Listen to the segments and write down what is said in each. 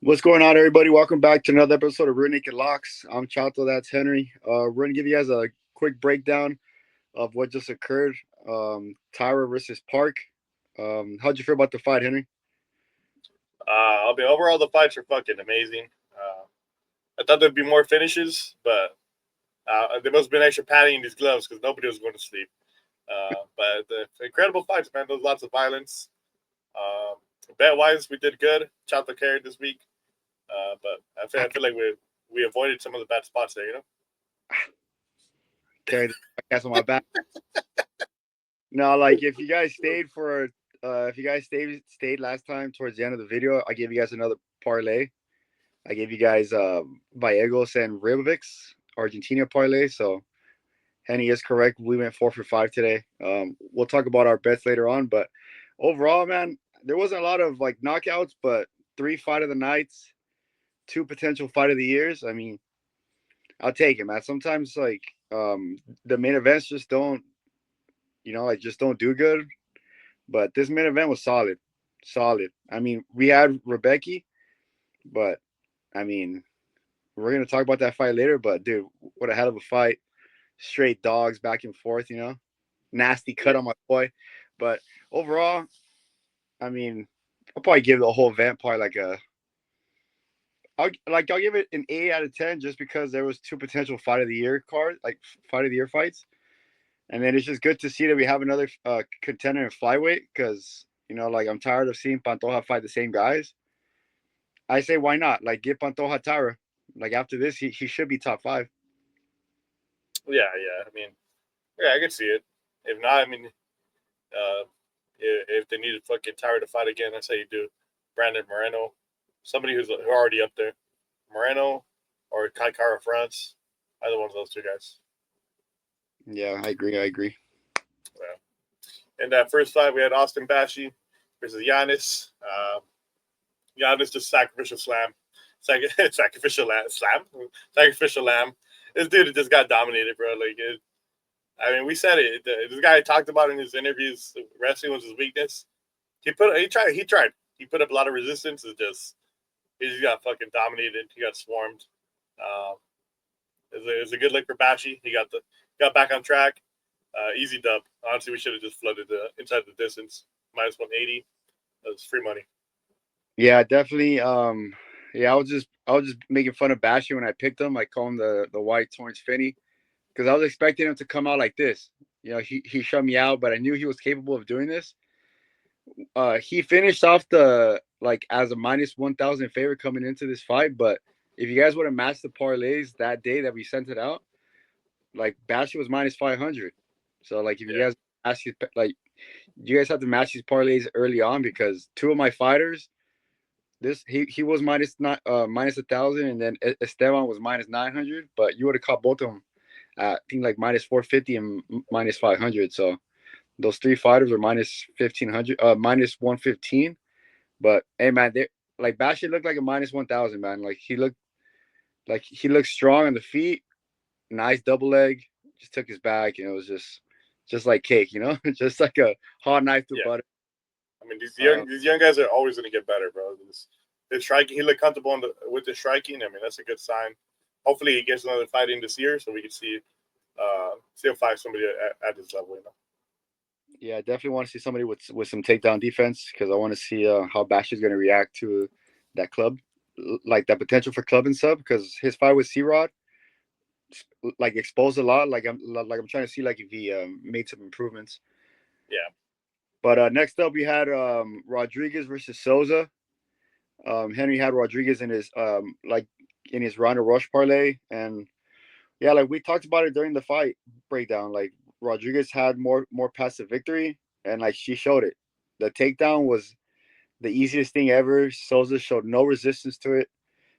What's going on, everybody? Welcome back to another episode of Real Naked Locks. I'm Chato, that's Henry. We're going to give you guys a quick breakdown of what just occurred. Taira versus Park. How'd you feel about the fight, Henry? Overall, the fights are fucking amazing. I thought there'd be more finishes, but there must have been extra padding in these gloves because nobody was going to sleep. But the incredible fights, man. There was lots of violence. Bet-wise, we did good. Chato carried this week. But I feel like we avoided some of the bad spots there, Carry the podcast on my back. No, like if you guys stayed last time towards the end of the video, I gave you guys another parlay. I gave you guys Vallejos and Ribovics, Argentina parlay. So Henny is correct. We went 4 for 5 today. We'll talk about our bets later on, but overall, man, there wasn't a lot of like knockouts, but 3 fight of the nights, 2 potential fight of the years. I mean, I'll take it, man. Sometimes like the main events just don't, just don't do good. But this main event was solid, solid. I mean, we had Rebecki, but I mean, we're gonna talk about that fight later. But dude, what a hell of a fight! Straight dogs back and forth, nasty cut on my boy. But overall, I mean, I'll probably give the whole event probably I'll give it an 8 out of 10 just because there was 2 potential fight of the year fight of the year fights. And then it's just good to see that we have another contender in flyweight because, like I'm tired of seeing Pantoja fight the same guys. I say, why not? Like, give Pantoja Taira. Like, after this, he should be top 5. Yeah. I mean, yeah, I can see it. If not, I mean, if they needed fucking Tyra to fight again, that's how you do. Brandon Moreno, somebody who's already up there. Moreno or Kai Kara France, either one of those 2 guys. Yeah, I agree. Yeah. In that first fight, we had Austin Bashi versus Giannis. Giannis just sacrificial slam. Sacrificial lamb. This dude just got dominated, bro. We said it. This guy talked about in his interviews. Wrestling was his weakness. He tried. He put up a lot of resistance. He just got fucking dominated. He got swarmed. It was a good lick for Bashi. He got back on track. Easy dub. Honestly, we should have just flooded inside the distance. Minus 180. That was free money. Yeah, definitely. I was just making fun of Bashi when I picked him. I call him the white Torrance Finney because I was expecting him to come out like this. He shut me out, but I knew he was capable of doing this. He finished off as a minus 1,000 favorite coming into this fight. But if you guys would have matched the parlays that day that we sent it out, like Bashi was minus 500. So like if you guys ask you guys have to match these parlays early on because 2 of my fighters, he was minus 1,000, and then Esteban was minus 900. But you would have caught both of them at, I think, like minus 450 and minus 500. So those 3 fighters were minus 1,500, minus 115. But hey, man, like Bashi looked like a minus 1,000, man. Like he looked strong on the feet. Nice double leg. Just took his back, and it was just like cake, just like a hot knife through butter. I mean, these young guys are always going to get better, bro. The striking, he looked comfortable with the striking. I mean, that's a good sign. Hopefully, he gets another fight in this year, so we can see him fight somebody at this level. Yeah, I definitely want to see somebody with some takedown defense because I want to see how Bash is going to react to that club, like that potential for club and sub. Because his fight with C-Rod, like exposed a lot. Like I'm trying to see like if he made some improvements. Yeah. But next up, we had Rodriguez versus Souza. Henry had Rodriguez in his Ronda Rush parlay, and yeah, like we talked about it during the fight breakdown. Like Rodriguez had more passive victory, and like she showed it. The takedown was the easiest thing ever. Souza showed no resistance to it.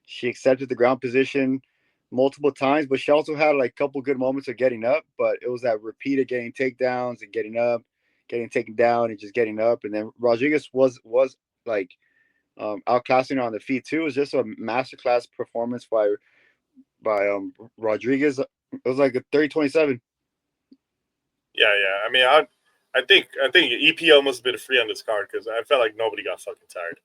She accepted the ground position multiple times, but she also had like a couple good moments of getting up. But it was that repeated getting takedowns and getting up, getting taken down, and just getting up. And then Rodriguez was like outclassing her on the feet too. It was just a masterclass performance by Rodriguez. It was like a 30-27. Yeah. I mean, I think EPO must have been free on this card because I felt like nobody got fucking tired.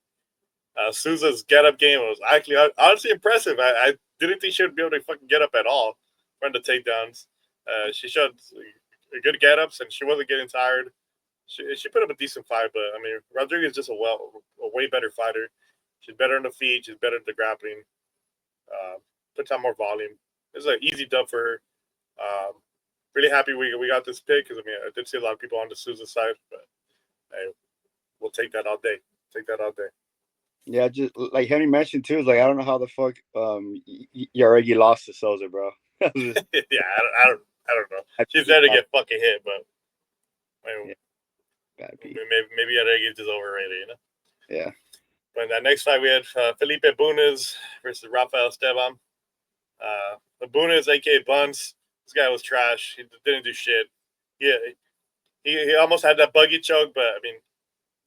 Souza's get-up game was actually honestly impressive. I didn't think she would be able to fucking get up at all from the takedowns. She showed good get-ups, and she wasn't getting tired. She put up a decent fight, but I mean, Rodriguez is just a way better fighter. She's better on the feet. She's better at the grappling. Puts out more volume. It's an easy dub for her. Really happy we got this pick because I mean I did see a lot of people on the Souza side, but hey, we'll take that all day. Take that all day. Yeah, just like Henry mentioned too, is like I don't know how the fuck Yaregi lost to Souza, bro. Yeah, I don't know. She's there to get fucking hit, but I mean, yeah, maybe Yaregi is just overrated, you know. Yeah. But in that next fight, we had Felipe Bunes versus Rafael Esteban. Bunes, aka Buns, this guy was trash. He didn't do shit. Yeah, he almost had that buggy choke, but I mean,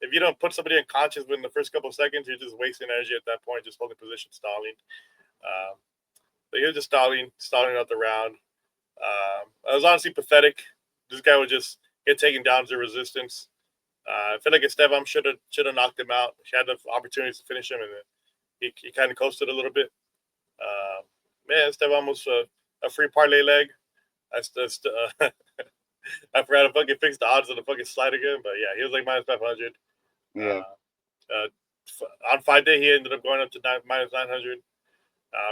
if you don't put somebody unconscious within the first couple of seconds, you're just wasting energy at that point, just holding position, stalling. But he was just stalling out the round. It was honestly pathetic. This guy would just get taken down to resistance. I feel like Esteban should have knocked him out. She had the opportunities to finish him, and he kind of coasted a little bit. Man, Esteban was a free parlay leg. I forgot to fucking fix the odds on the fucking slide again, but yeah, he was like minus 500. Yeah. On fight day, he ended up going up to minus 900.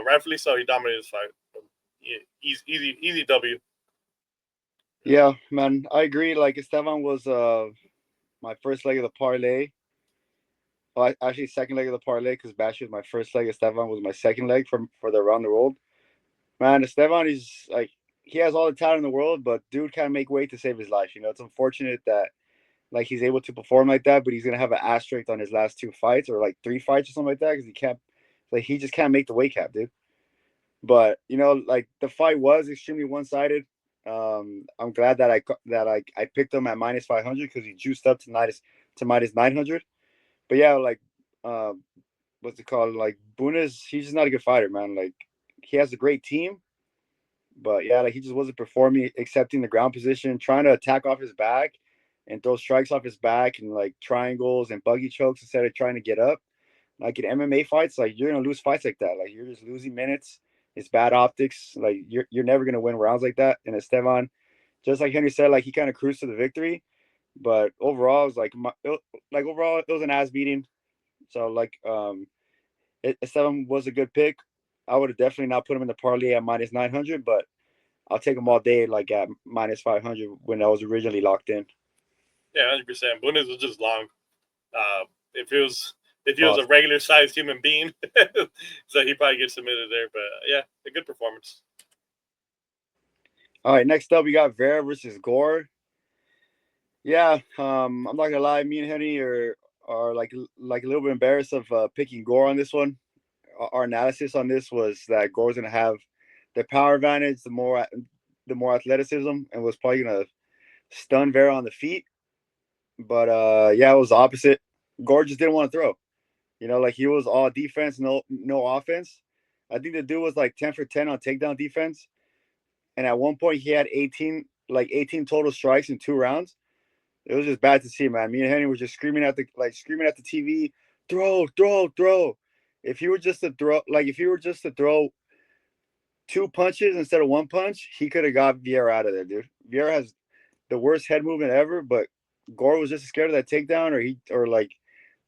Rightfully so, he dominated his fight. Easy W. Yeah, man, I agree. Like Esteban was my first leg of the parlay. Well, actually, second leg of the parlay because Bash was my first leg. Esteban was my second leg for the around the world. Man, Esteban is like he has all the talent in the world, but dude can't make weight to save his life. You know, it's unfortunate that like he's able to perform like that, but he's gonna have an asterisk on his last 2 fights or like 3 fights or something like that because he just can't make the weight cap, dude. But you know, like the fight was extremely one-sided. I'm glad that I picked him at minus 500 because he juiced up to minus 900. But yeah, like what's it called? Like Bunas, he's just not a good fighter, man. Like he has a great team, but yeah, like he just wasn't performing, accepting the ground position, trying to attack off his back and throw strikes off his back and like triangles and buggy chokes instead of trying to get up. Like in MMA fights, like you're gonna lose fights like that. Like you're just losing minutes. It's bad optics. Like you're never gonna win rounds like that. And Esteban, just like Henry said, like he kind of cruised to the victory, but overall, it was overall it was an ass beating. So like Esteban was a good pick. I would have definitely not put him in the parlay at minus 900, but I'll take him all day like at minus 500 when I was originally locked in. Yeah, 100%. Bunes was just long. If he was Pause. a regular sized human being, so he probably gets submitted there. But yeah, a good performance. All right, next up we got Vera versus Gore. Yeah, I'm not gonna lie, me and Henry are like a little bit embarrassed of picking Gore on this one. Our analysis on this was that Gore's gonna have the power advantage, the more athleticism, and was probably gonna stun Vera on the feet. But yeah, it was the opposite. Gore just didn't want to throw. You know, like he was all defense, no offense. I think the dude was like 10 for 10 on takedown defense, and at one point he had 18 total strikes in 2 rounds. It was just bad to see, man. Me and Henry were just screaming at the TV, throw, throw, throw. If he were just to throw 2 punches instead of 1 punch, he could have got Vieira out of there, dude. Vieira has the worst head movement ever, but Gore was just scared of that takedown or like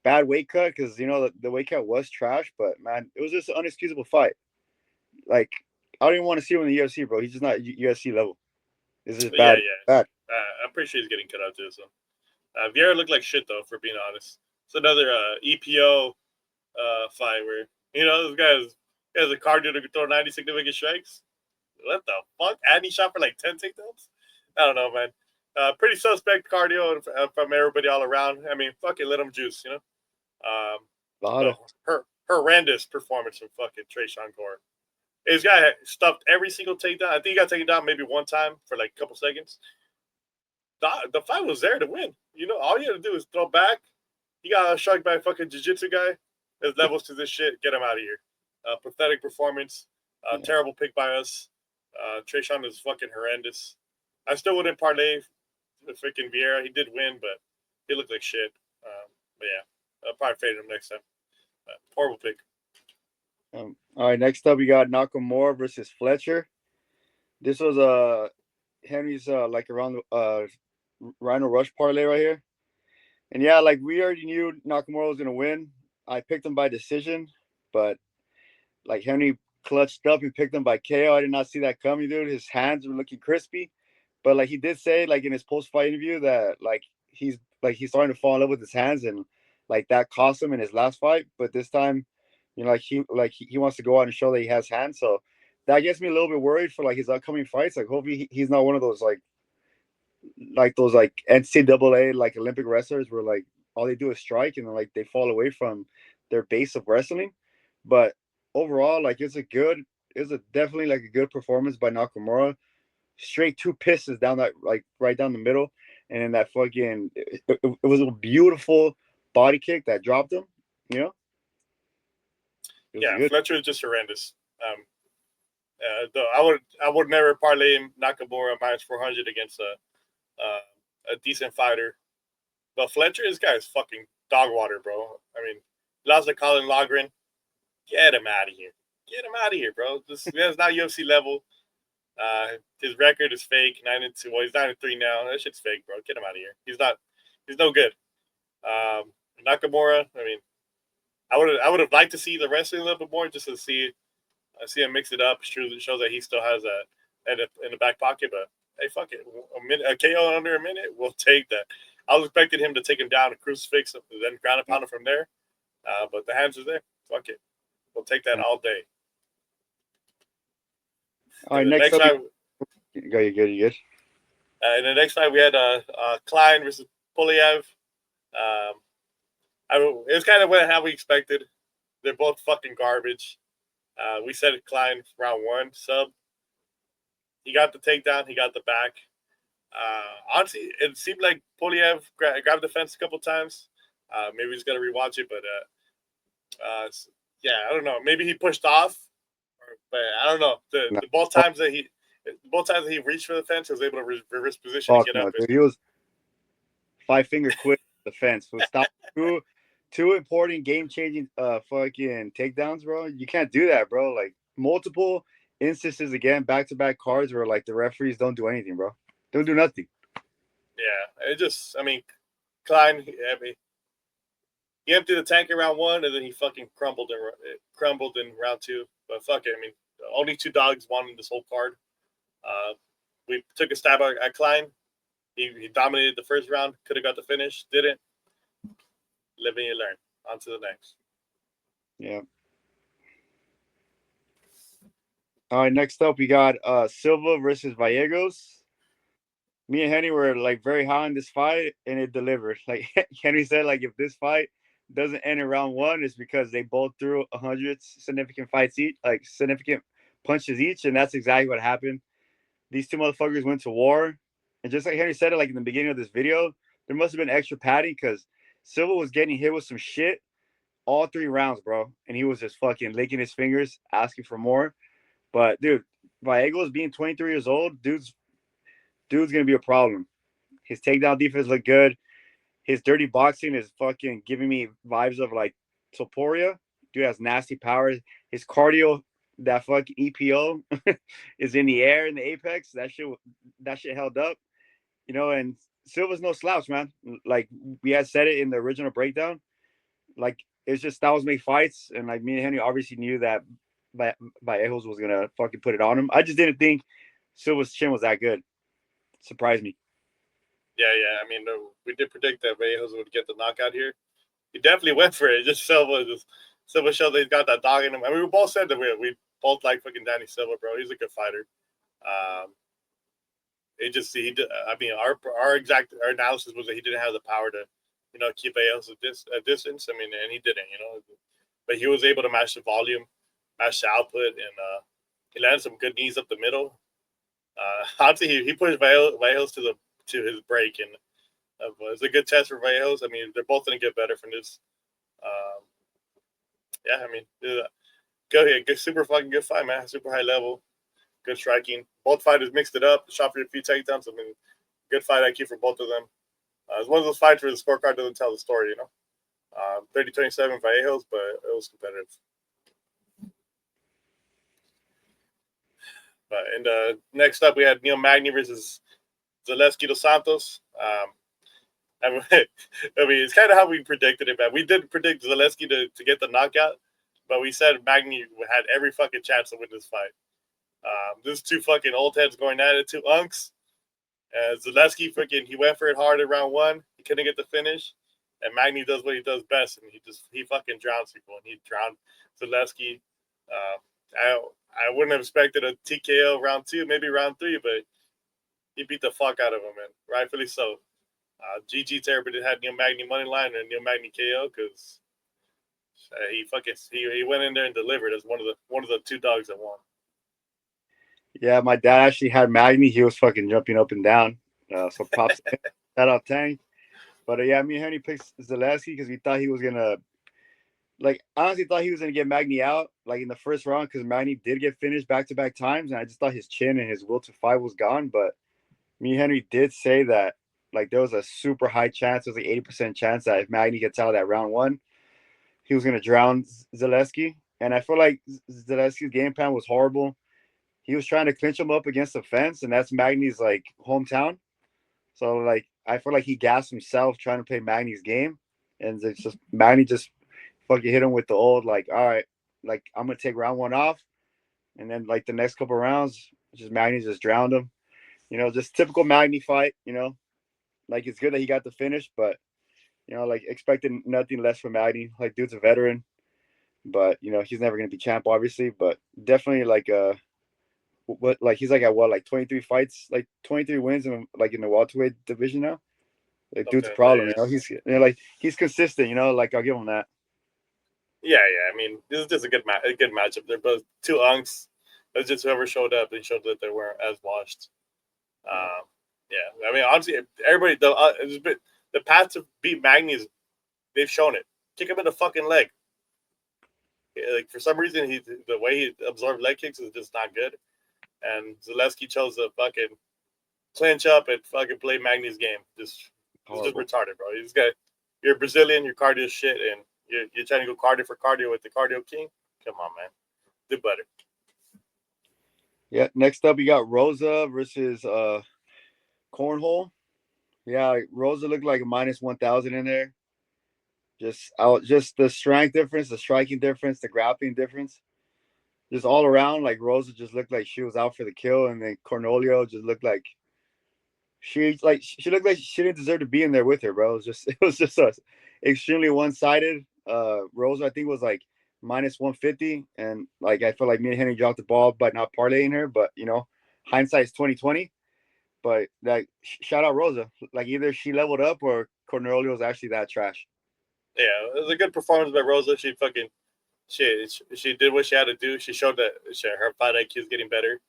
bad weight cut because you know the weight cut was trash. But man, it was just an unexcusable fight. Like I don't even want to see him in the UFC, bro. He's just not UFC level. This is But yeah, bad. Bad. I'm pretty sure he's getting cut out too. So Vieira looked like shit though, for being honest. It's another EPO fight where this guy has a cardio to throw 90 significant strikes. What the fuck? And he shot for like 10 takedowns? I don't know, man. Pretty suspect cardio from everybody all around. I mean, fucking let him juice, But horrendous performance from fucking Trayshawn Gore. This guy stuffed every single takedown. I think he got taken down maybe one time for like a couple seconds. The fight was there to win. All you had to do is throw back. He got struck by a fucking jiu-jitsu guy. There's levels to this shit. Get him out of here. Pathetic performance. Terrible pick by us. Trayshawn is fucking horrendous. I still wouldn't parlay with freaking Vieira. He did win, but he looked like shit. But yeah, I'll probably fade him next time. Horrible pick. All right, next up we got Nakamura versus Fletcher. This was Henry's like around Rhino Rush parlay right here. And yeah, like we already knew Nakamura was gonna win. I picked him by decision, but like Henry clutched up and picked him by KO. I did not see that coming, dude. His hands were looking crispy, but like he did say, like in his post-fight interview, that he's starting to fall in love with his hands, and like that cost him in his last fight. But this time, he wants to go out and show that he has hands. So that gets me a little bit worried for like his upcoming fights. Like hopefully he's not one of those those NCAA like Olympic wrestlers where like all they do is strike and then like they fall away from their base of wrestling. But overall, like it's definitely like a good performance by Nakamura. Straight two pisses down that like right down the middle, and then that fucking it was a beautiful body kick that dropped him. You know. Yeah, good. Fletcher is just horrendous. I would never parlay Nakamura minus 400 against a decent fighter. But Fletcher, this guy is fucking dog water, bro. I mean, lost to Colin Logren. Get him out of here. Get him out of here, bro. This is not UFC level. His record is fake. 9-2. Well, he's 9-3 now. That shit's fake, bro. Get him out of here. He's no good. Nakamura, I mean, I would have liked to see the wrestling a little bit more just to see him mix it up. It shows that he still has that in the back pocket, but hey, fuck it. A KO under a minute, we'll take that. I was expecting him to take him down, a crucifix, and then ground and pound him from there. But the hands are there. Fuck it. We'll take that all day. All right, next up. You good. In the next fight, we had Klein versus Poliev. It was kind of how we expected. They're both fucking garbage. We said Klein round 1 sub. He got the takedown. He got the back. Honestly, it seemed like Poliev grabbed the fence a couple times. Maybe he's gonna rewatch it, but yeah, I don't know. Maybe he pushed off, but I don't know. The both times that he reached for the fence, he was able to reverse position and get up. Dude, he was 5-finger quick the fence. Was stop two important game-changing fucking takedowns, bro. You can't do that, bro. Like multiple instances again, back-to-back cards where like the referees don't do anything, bro. Don't do nothing. Yeah, Klein. He emptied the tank in round 1, and then he fucking crumbled in round 2. But fuck it, I mean, only 2 dogs won this whole card. We took a stab at Klein. He dominated the first round. Could have got the finish. Didn't. Live and you learn. On to the next. Yeah. All right, next up we got Silva versus Vallejos. Me and Henry were like very high on this fight, and it delivered. Like Henry said, like if this fight doesn't end in round 1, it's because they both threw 100 significant fights each, like significant punches each, and that's exactly what happened. These two motherfuckers went to war, and just like Henry said it, like in the beginning of this video, there must have been extra padding because Silva was getting hit with some shit all 3 rounds, bro, and he was just fucking licking his fingers, asking for more. But dude, Vallejos being 23 years old, dude's gonna be a problem. His takedown defense looked good. His dirty boxing is fucking giving me vibes of like Topuria. Dude has nasty power. His cardio, that fucking EPO, is in the air in the apex. That shit held up, you know. And Silva's no slouch, man. Like we had said it in the original breakdown. Like it's just styles make fights, and like me and Henry obviously knew that Vallejos was gonna fucking put it on him. I just didn't think Silva's chin was that good. Surprised me. Yeah. I mean, we did predict that Vallejos would get the knockout here. He definitely went for it. Silva showed that he's got that dog in him. I mean, we both said that we both like fucking Danny Silva, bro. He's a good fighter. Our analysis was that he didn't have the power to, keep Vallejos a distance. I mean, and he didn't, but he was able to match the volume, match the output, and he landed some good knees up the middle. Honestly, he pushed Vallejos to his break, and it's a good test for Vallejos. I mean, they're both going to get better from this. Yeah, I mean, go ahead, super fucking good fight, man. Super high level, good striking. Both fighters mixed it up, shot for a few takedowns. I mean, good fight IQ for both of them. It's one of those fights where the scorecard doesn't tell the story, 30-27 Vallejos, but it was competitive. And next up, we had Neil Magny versus Zaleski dos Santos. I mean, it's kind of how we predicted it, man. We did predict Zaleski to get the knockout, but we said Magny had every fucking chance to win this fight. There's two fucking old heads going at it, two unks. Zaleski he went for it hard in round one. He couldn't get the finish. And Magny does what he does best, and he fucking drowns people, and he drowned Zaleski. I wouldn't have expected a TKO round two, maybe round three, but he beat the fuck out of him, and rightfully so. GG Taira had Neil Magny money line or Neil Magny KO because he went in there and delivered as one of the two dogs that won. Yeah, my dad actually had Magny. He was fucking jumping up and down. So props. Shout out Tank. But yeah, me and Henry picked Zaleski because we thought he was gonna, honestly thought he was gonna get Magny out in the first round because Magny did get finished back-to-back times, and I just thought his chin and his will to fight was gone. But me and Henry did say that there was a super high chance, it was 80% chance that if Magny gets out of that round one, he was gonna drown Zaleski. And I feel like Zaleski's game plan was horrible. He was trying to clinch him up against the fence, and that's Magny's hometown. So I feel like he gassed himself trying to play Magny's game, and it's just Magny just fucking hit him with the old all right, I'm gonna take round one off, and then the next couple rounds, just Magny just drowned him. Just typical Magny fight. It's good that he got the finish, but expecting nothing less from Magny. Dude's a veteran, but he's never gonna be champ, obviously, but definitely he's at what 23 fights, 23 wins in in the welterweight division now. Dude's a problem. He's consistent. I'll give him that. Yeah. I mean, this is just a good matchup. They're both two unks. It's just whoever showed up and showed that they weren't as washed. Yeah. I mean, honestly, everybody the path to beat Magny is they've shown it. Kick him in the fucking leg. For some reason, the way he absorbed leg kicks is just not good. And Zaleski chose to fucking clinch up and fucking play Magny's game. It's just retarded, bro. You're Brazilian, your cardio shit, and you're trying to go cardio for cardio with the cardio king. Come on, man. Do better. Yeah. Next up, you got Rosa versus Cornhole. Yeah, Rosa looked like a -1,000 in there. Just the strength difference, the striking difference, the grappling difference. Just all around, Rosa just looked like she was out for the kill, and then Cornolio just looked like she looked like she didn't deserve to be in there with her, bro. It was just extremely one-sided. Rosa, I think, was -150, and I feel like me and Henry dropped the ball by not parlaying her, but hindsight is 2020. But shout out Rosa. Either she leveled up or Cornelio was actually that trash. Yeah, it was a good performance by Rosa. She did what she had to do. She showed that her fight IQ is getting better.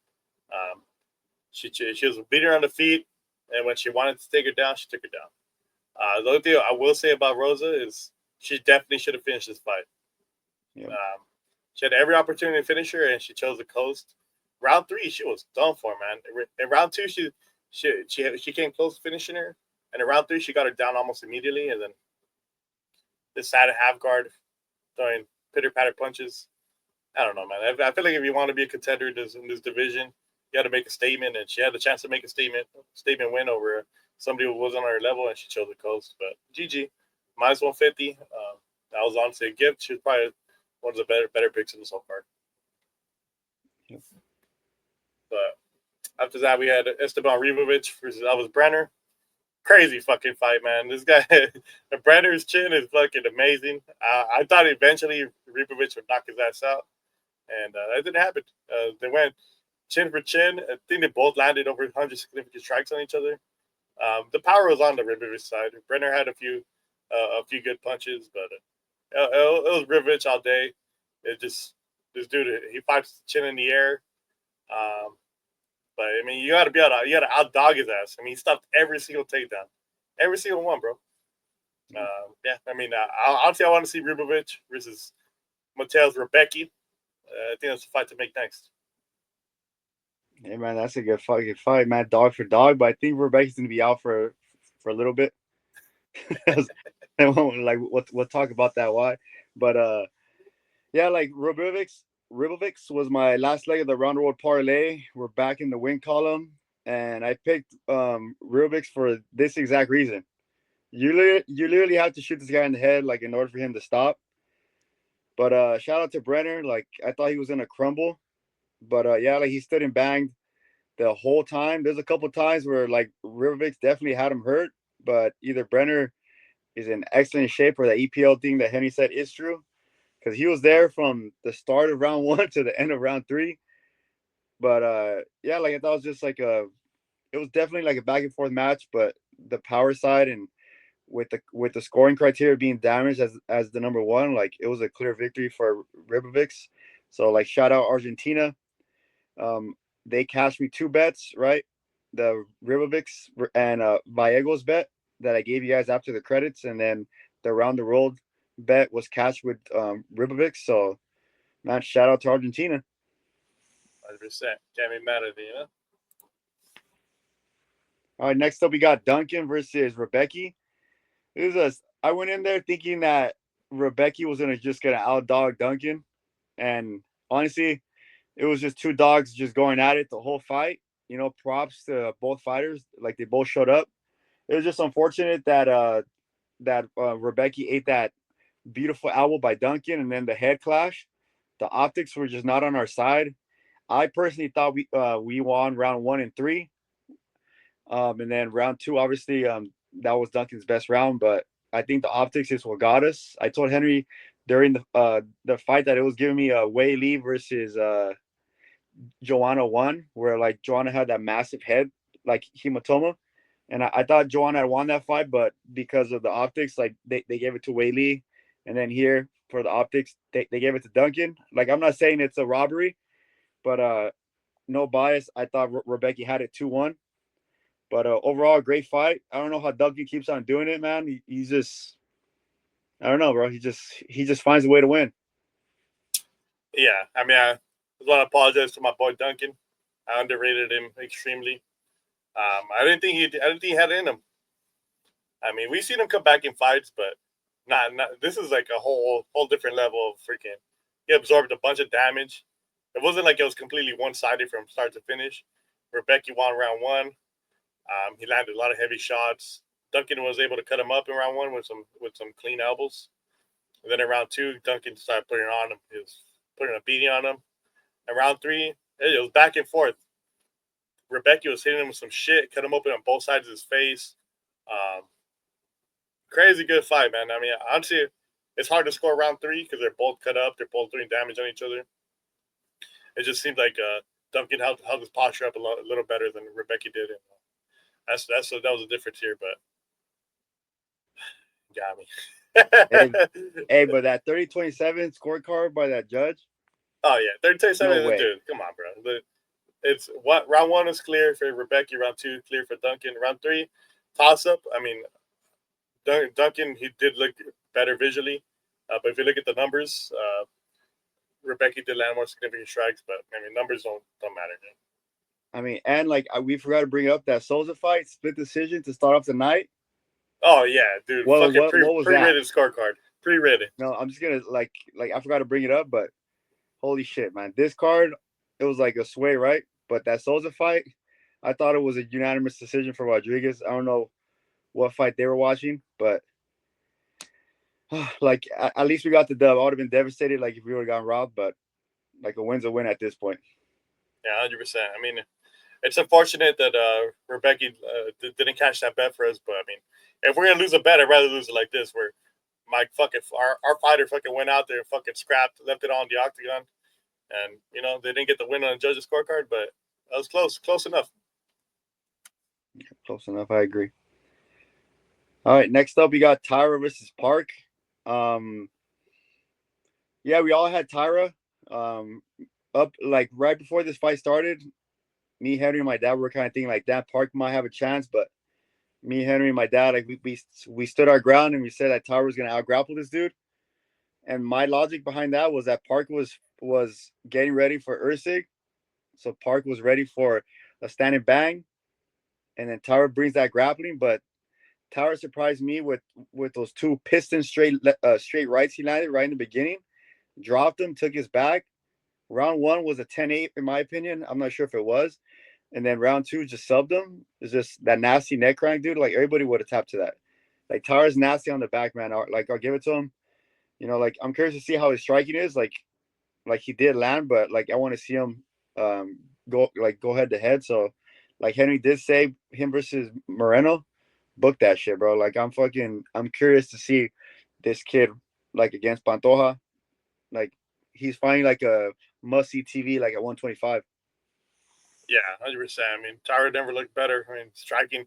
She was beating her on the feet, and when she wanted to take her down, she took her down. The only thing I will say about Rosa is she definitely should have finished this fight. Yeah. She had every opportunity to finish her, and she chose the coast. Round 3, she was done for, man. In round 2, she came close to finishing her, and in round 3, she got her down almost immediately, and then decided half guard, throwing pitter-patter punches. I don't know, man. I feel like if you want to be a contender in this division, you got to make a statement, and she had the chance to make a statement win over somebody who wasn't on her level, and she chose the coast. But GG, -150. That was honestly a gift. She was probably one of the better picks in this whole card. Yep. But after that, we had Esteban Ribovics versus Elves Brenner. Crazy fucking fight, man. This guy, Brenner's chin is fucking amazing. I thought eventually Ribovics would knock his ass out, and that didn't happen. They went chin for chin. I think they both landed over 100 significant strikes on each other. The power was on the Ribovics side. Brenner had a few good punches, but it was Ribovics all day. This dude, he fights chin in the air. But I mean, you got to outdog his ass. I mean, he stopped every single takedown, every single one, bro. Yeah, I mean, honestly, I want to see Ribovics versus Mateus Rebecki. I think that's the fight to make next. Hey man, that's a good fucking fight, man. Dog for dog, but I think Rebecki's gonna be out for a little bit. Like we'll talk about that why. But yeah, like Ribovics was my last leg of the round world parlay. We're back in the win column, and I picked Ribovics for this exact reason. You literally have to shoot this guy in the head like in order for him to stop. But shout out to Brenner. Like I thought he was gonna crumble, but yeah, like he stood and banged the whole time. There's a couple times where like Ribovics definitely had him hurt, but either Brenner is in excellent shape or the EPL thing that Henry said is true because he was there from the start of round one to the end of round three. But yeah, like I thought it was just like it was definitely like a back and forth match, but the power side and with the scoring criteria being damaged as the number one, like it was a clear victory for Ribovics. So like shout out Argentina. Um, they cashed me two bets, right? The Ribovics and Vallejos bet that I gave you guys after the credits, and then the around the world bet was cashed with Ribovics. So man, shout out to Argentina. 100%. Can't be mad at it, you know? All right, next up we got Duncan versus Rebecki. This is I went in there thinking that Rebecki was gonna outdog Duncan, and honestly, it was just two dogs just going at it the whole fight. You know, props to both fighters. Like they both showed up. It was just unfortunate that Rebecki ate that beautiful elbow by Duncan, and then the head clash. The optics were just not on our side. I personally thought we won round one and three, and then round two, obviously, that was Duncan's best round. But I think the optics is what got us. I told Henry during the fight that it was giving me a Wei Lee versus Joanna won, where like Joanna had that massive head, like hematoma. And I thought Joanna had won that fight, but because of the optics, like they gave it to Wei Lee. And then here for the optics, they gave it to Duncan. Like I'm not saying it's a robbery, but no bias. I thought Rebecki had it 2-1. But overall, great fight. I don't know how Duncan keeps on doing it, man. He's just I don't know, bro. He just finds a way to win. Yeah, I mean, I just want to apologize to my boy Duncan. I underrated him extremely. I didn't think he had it in him. I mean, we've seen him come back in fights, but not. This is like a whole different level of freaking. He absorbed a bunch of damage. It wasn't like it was completely one sided from start to finish. Rebecki won round one. He landed a lot of heavy shots. Duncan was able to cut him up in round one with some clean elbows. And then in round two, Duncan started putting on him. He was putting a beating on him. In round three, it was back and forth. Rebecki was hitting him with some shit, cut him open on both sides of his face. Um, Crazy good fight, man. I mean, honestly, it's hard to score round three because they're both cut up. They're both doing damage on each other. It just seemed like Duncan held his posture up a little better than Rebecki did. And that was a difference here, but got Hey, me. hey, but that 30-27 scorecard by that judge, Oh yeah, 37 no is a way. dude. Come on, bro. It's what round one is clear for Rebecki. Round two clear for Duncan. Round three, toss up. I mean, Duncan he did look better visually, but if you look at the numbers, Rebecki did land more significant strikes. But I mean, numbers don't matter. Man. I mean, and like we forgot to bring up that Souza fight, split decision to start off the night. Oh yeah, dude. Fucking What was that? pre-rated scorecard. Pre-rated. No, I'm just gonna like I forgot to bring it up, but holy shit, man! This card, it was like a sway, right? But that Souza fight, I thought it was a unanimous decision for Rodriguez. I don't know what fight they were watching, but like at least we got the dub. I would have been devastated like if we would have gotten robbed, but like a win's a win at this point. Yeah, 100%. I mean, it's unfortunate that Rebecki didn't catch that bet for us, but I mean, if we're gonna lose a bet, I'd rather lose it like this, where our fighter fucking went out there and fucking scrapped, left it on the octagon, and they didn't get the win on the judges' scorecard, but that was close enough. Close enough, I agree. All right, next up we got Taira versus Park. Um, yeah, we all had Taira. Up like right before this fight started, me, Henry, and my dad were kind of thinking like that Park might have a chance, but me, Henry, and my dad, like we stood our ground and we said that Taira was gonna out grapple this dude. And my logic behind that was that Park was getting ready for Ursig, so Park was ready for a standing bang, and then Taira brings that grappling, but Taira surprised me with those two piston straight rights he landed right in the beginning. Dropped him, took his back. Round one was a 10-8 in my opinion. I'm not sure if it was. And then round two just subbed him. It's just that nasty neck crank, dude. Like everybody would have tapped to that. Like Taira's nasty on the back, man. I'll give it to him. Like I'm curious to see how his striking is. Like he did land, but like I want to see him go head to head. So like Henry did say, him versus Moreno, book that shit, bro. Like I'm curious to see this kid like against Pantoja. Like he's fighting like a must see TV like at 125. Yeah, 100%. I mean, Taira never looked better. I mean, striking.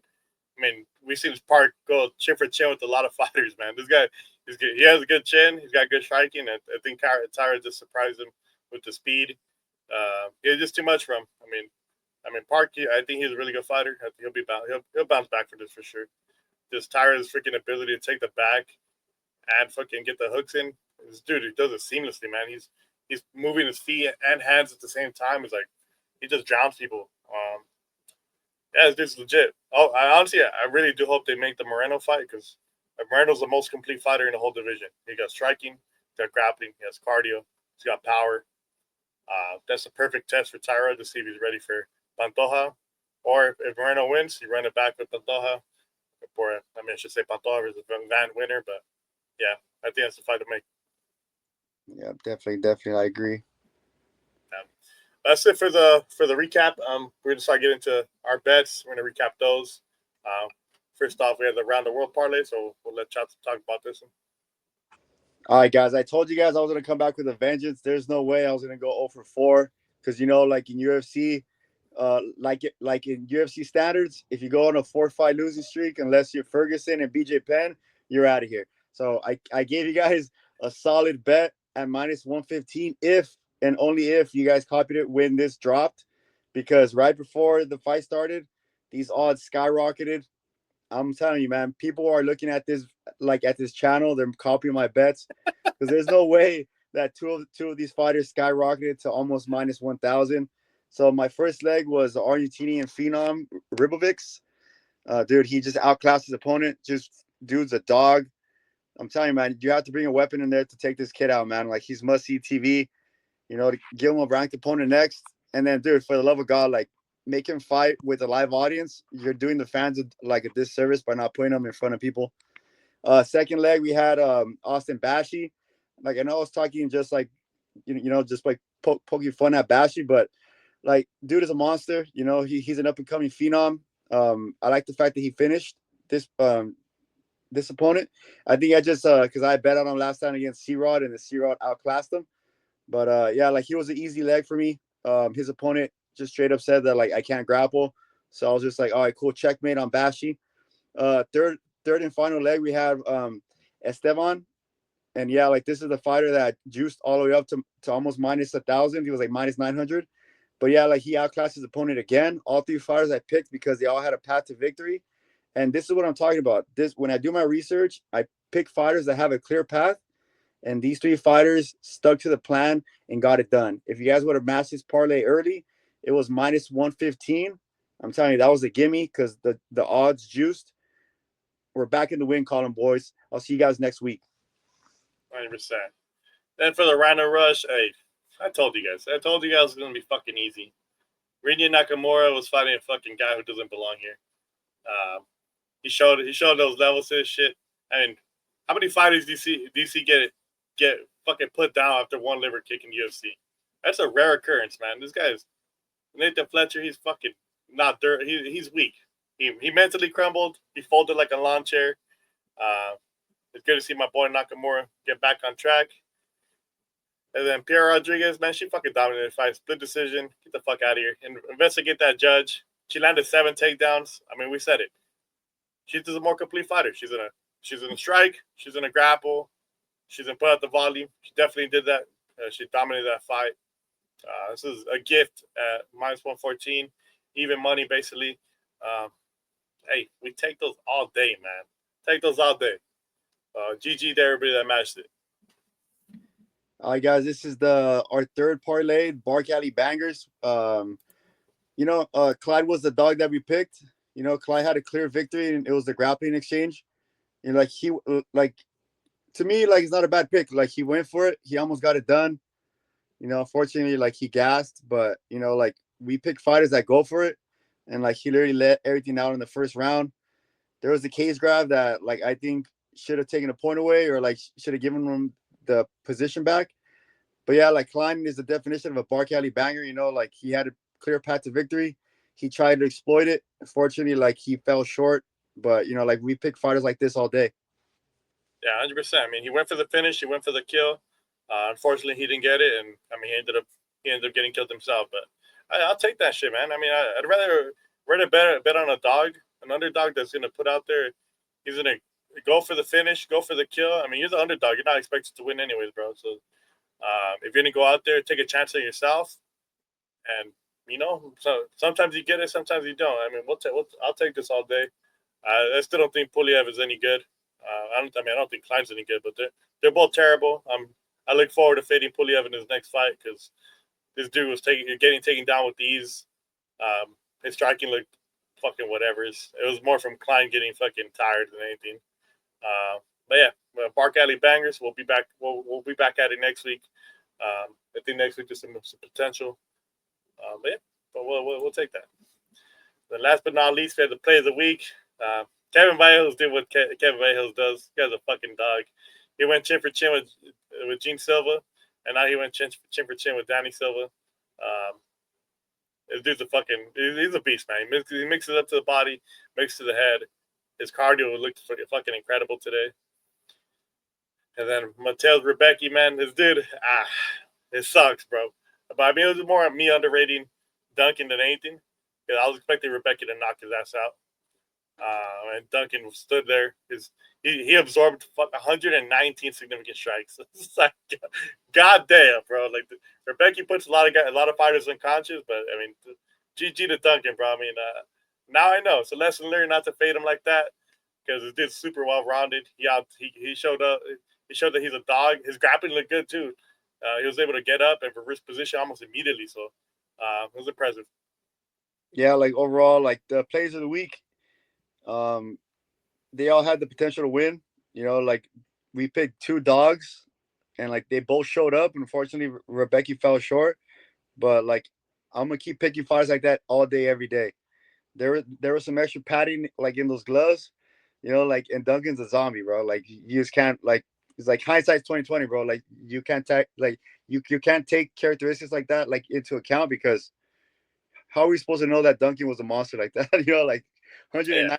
I mean, we've seen Park go chin for chin with a lot of fighters, man. This guy, he's good. He has a good chin. He's got good striking. I think Taira just surprised him with the speed. It's just too much for him. I mean, Park. I think he's a really good fighter. I think he'll bounce back for this for sure. Just Taira's freaking ability to take the back and fucking get the hooks in. This dude, he does it seamlessly, man. He's moving his feet and hands at the same time. It's like he just drowns people. Yeah, this is legit. Oh, I really do hope they make the Moreno fight because Moreno's the most complete fighter in the whole division. He got striking, he got grappling, he has cardio, he's got power. That's a perfect test for Taira to see if he's ready for Pantoja. Or if Moreno wins, you run it back with Pantoja. I should say Pantoja is a Van winner, but yeah, I think that's the fight to make. Yeah, definitely, I agree. That's it for the recap. We're gonna start getting into our bets. We're gonna recap those. First off, we have the round the world parlay, so we'll let Chats talk about this one. All right, guys. I told you guys I was gonna come back with a vengeance. There's no way I was gonna go 0 for 4 because like in UFC, like in UFC standards, if you go on a 4-fight losing streak, unless you're Ferguson and BJ Penn, you're out of here. So I gave you guys a solid bet at -115 if and only if you guys copied it when this dropped, because right before the fight started, these odds skyrocketed. I'm telling you, man, people are looking at this at this channel. They're copying my bets because there's no way that two of these fighters skyrocketed to almost -1,000. So my first leg was the Argentinian phenom Ribovics. Dude, he just outclassed his opponent. Just dude's a dog. I'm telling you, man, you have to bring a weapon in there to take this kid out, man. Like he's must see TV. To give him a ranked opponent next. And then, dude, for the love of God, like, make him fight with a live audience. You're doing the fans a disservice by not putting them in front of people. Second leg, we had Austin Bashi. Like, I know I was talking just like, just like poking fun at Bashi, but like, dude is a monster. He's an up and coming phenom. I like the fact that he finished this opponent. I think I just because I bet on him last time against C-Rod, and the C-Rod outclassed him. But yeah, like he was an easy leg for me. His opponent just straight up said that like I can't grapple, so I was just like, all right, cool, checkmate on Bashi. Third and final leg we have Esteban, and yeah, like this is the fighter that juiced all the way up to almost -1,000. He was like -900, but yeah, like he outclassed his opponent again. All three fighters I picked because they all had a path to victory, and this is what I'm talking about. This when I do my research, I pick fighters that have a clear path. And these three fighters stuck to the plan and got it done. If you guys would have matched this parlay early, it was -115. I'm telling you, that was a gimme because the odds juiced. We're back in the win column, boys. I'll see you guys next week. 100%. Then for the Rhino Rush, hey, I told you guys it was going to be fucking easy. Rinya Nakamura was fighting a fucking guy who doesn't belong here. He showed those levels to his shit. I mean, how many fighters do you see get fucking put down after one liver kick in UFC? That's a rare occurrence, man. This guy is Nathan Fletcher. He's fucking not dirt. He's weak. He mentally crumbled. He folded like a lawn chair. It's good to see my boy Nakamura get back on track. And then Pierre Rodriguez, man, she fucking dominated the fight. Split decision. Get the fuck out of here. And investigate that judge. She landed 7 takedowns. I mean, we said it. She's just a more complete fighter. She's in a strike. She's in a grapple. She's going to put out the volume. She definitely did that. She dominated that fight. This is a gift at -114. Even money, basically. Hey, we take those all day, man. Take those all day. GG to everybody that matched it. All right, guys. This is our third parlay, Bark Alley Bangers. Clyde was the dog that we picked. You know, Klein had a clear victory, and it was the grappling exchange. You know, like like to me, like it's not a bad pick. Like he went for it. He almost got it done. You know, unfortunately, like he gassed, but you know, like we pick fighters that go for it, and like he literally let everything out in the first round. There was a case grab that like I think should have taken a point away or like should have given him the position back. But yeah, like Klein is the definition of a Bar Alley banger. You know, like he had a clear path to victory. He tried to exploit it. Unfortunately, like he fell short. But you know, like we pick fighters like this all day. Yeah, 100%. I mean, he went for the finish. He went for the kill. Unfortunately, he didn't get it, and I mean, he ended up getting killed himself. But I'll take that shit, man. I mean, I'd rather bet on a dog, an underdog that's gonna put out there. He's gonna go for the finish, go for the kill. I mean, you're the underdog. You're not expected to win anyways, bro. So if you're gonna go out there, take a chance on yourself, and you know, so sometimes you get it, sometimes you don't. I mean, I'll take this all day. I still don't think Puliev is any good. I don't think Klein's any good, but they're both terrible. I look forward to fading Puliev in his next fight because this dude was getting taken down with ease. His striking looked fucking whatever. It was more from Klein getting fucking tired than anything. But yeah, Bark Alley bangers. We'll be back. We'll be back at it next week. I think next week there's some potential. But yeah, but we'll take that. Then last but not least, we have the play of the week. Kevin Vallejos did what Kevin Vallejos does. He has a fucking dog. He went chin for chin with Gene Silva, and now he went chin for chin with Danny Silva. This dude's he's a beast, man. He mixes it up to the body, mixes to the head. His cardio looked fucking incredible today. And then Mateus Rebecki, man, this dude, it sucks, bro. But I mean, it was more me underrating Duncan than anything. Because I was expecting Rebecki to knock his ass out. And Duncan stood there. He absorbed 119 significant strikes. It's like, goddamn, bro. Like Rebecki puts a lot of fighters unconscious, but I mean, GG to Duncan, bro. I mean, now I know. It's a lesson learned not to fade him like that because this dude's super well rounded. He showed up. He showed that he's a dog. His grappling looked good too. He was able to get up and reverse position almost immediately. So it was impressive. Yeah, like overall, like the plays of the week, they all had the potential to win. You know, like we picked two dogs, and like they both showed up. Unfortunately, Rebecki fell short, but like I'm gonna keep picking fighters like that all day, every day. There was some extra padding like in those gloves, you know, like and Duncan's a zombie, bro. Like you just can't like it's like hindsight's 2020, bro. Like you can't take like you can't take characteristics like that like into account because how are we supposed to know that Duncan was a monster like that? You know, like 109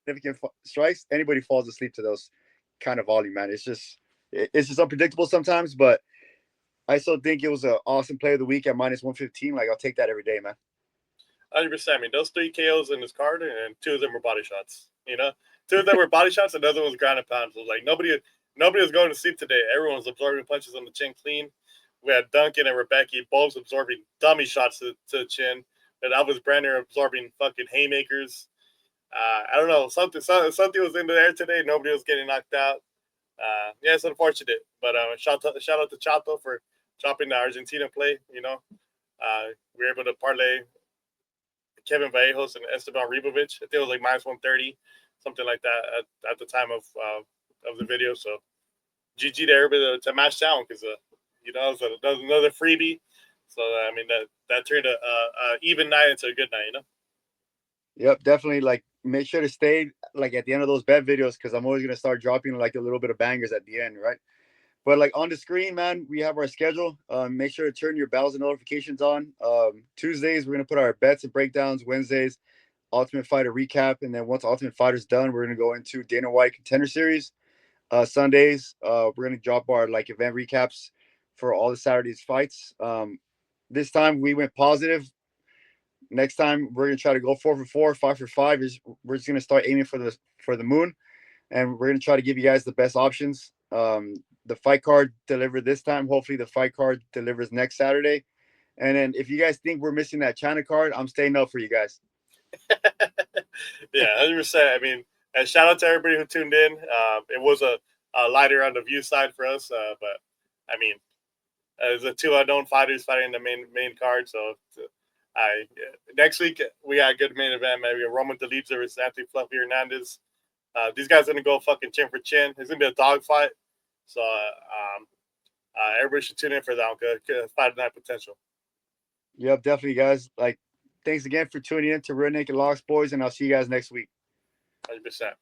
significant strikes. Anybody falls asleep to those kind of volume, man. It's just unpredictable sometimes, but I still think it was an awesome play of the week at -115. Like I'll take that every day, man. 100%. I mean, those 3 KOs in this card, and 2 of them were body shots. You know, 2 of them were body shots, another one was ground and pound. So like nobody was going to sleep today. Everyone was absorbing punches on the chin clean. We had Duncan and Rebecki both absorbing dummy shots to the chin. And that was Brenner absorbing fucking haymakers. I don't know. Something was in the air today. Nobody was getting knocked out. Yeah, it's unfortunate. But shout out to Chato for chopping the Argentina play. You know, we were able to parlay Kevin Vallejos and Esteban Ribovics. I think it was like -130, something like that at the time of the video. So GG to everybody to match down because you know that was another freebie. So I mean that turned a even night into a good night. You know. Yep, definitely. Like, make sure to stay like at the end of those bet videos because I'm always gonna start dropping like a little bit of bangers at the end, right? But like on the screen, man, we have our schedule. Make sure to turn your bells and notifications on. Tuesdays, we're gonna put our bets and breakdowns. Wednesdays, Ultimate Fighter recap, and then once Ultimate Fighter's done, we're gonna go into Dana White Contender Series. Sundays, we're gonna drop our like event recaps for all the Saturday's fights. This time we went positive. Next time we're gonna try to go 4 for 4, 5 for 5. We're just gonna start aiming for the moon, and we're gonna try to give you guys the best options. The fight card delivered this time. Hopefully, the fight card delivers next Saturday. And then if you guys think we're missing that China card, I'm staying up for you guys. Yeah, 100%. I mean, and shout out to everybody who tuned in. It was a lighter on the view side for us, but I mean, there's the 2 unknown fighters fighting in the main card, so Next week we got a good main event. Maybe Roman Dolidze versus Anthony Fluffy Hernandez. These guys are gonna go fucking chin for chin. It's gonna be a dogfight. So everybody should tune in for that one. Good fight night potential. Yep, definitely, guys. Like, thanks again for tuning in to Real Naked Locks, boys, and I'll see you guys next week. 100%.